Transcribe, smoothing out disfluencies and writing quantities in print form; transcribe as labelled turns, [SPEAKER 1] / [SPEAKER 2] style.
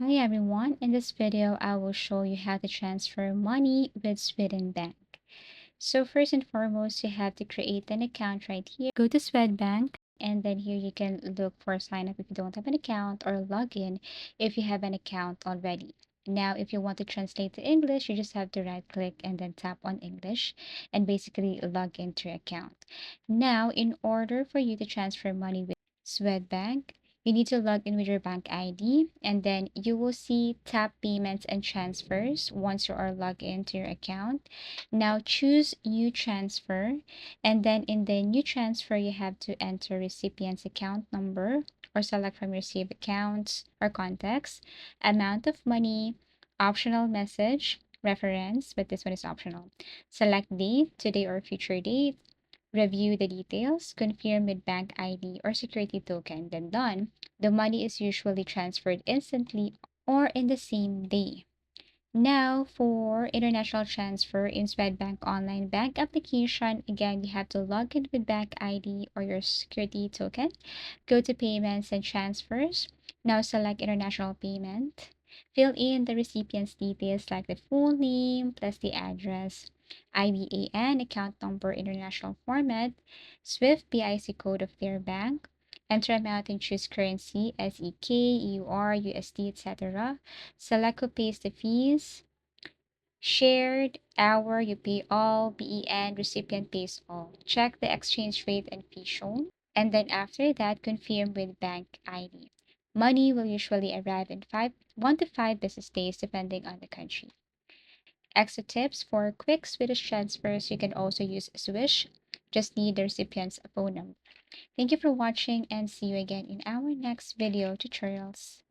[SPEAKER 1] Hi everyone, in this video I will show you how to transfer money with Swedbank. So first and foremost, you have to create an account right here. Go to Swedbank and then here you can look for sign up if you don't have an account or log in if you have an account already. Now, if you want to translate to English, you just have to right click and then tap on English and basically log into your account. Now, in order for you to transfer money with Swedbank, you need to log in with your bank ID and then you will see tap payments and transfers once you are logged into your account. Now choose new transfer and then in the new transfer you have to enter recipient's account number or select from your saved accounts or contacts, amount of money, optional message, reference, but this one is optional. Select date, today or future date, review the details, confirm with bank ID or security token, then done. The money is usually transferred instantly or in the same day. Now, for international transfer in Swedbank online bank application, again, you have to log in with bank ID or your security token. Go to payments and transfers. Now select international payment. Fill in the recipient's details like the full name plus the address, IBAN, account number, international format, SWIFT BIC code of their bank. Enter amount and choose currency, SEK, EUR, USD, etc. Select who pays the fees. Shared, hour, you pay all, BEN, recipient pays all. Check the exchange rate and fee shown. And then after that, confirm with bank ID. Money will usually arrive in 1 to 5 business days depending on the country. Extra tips for quick Swedish transfers, you can also use Swish. Just need the recipient's phone number. Thank you for watching and see you again in our next video tutorials.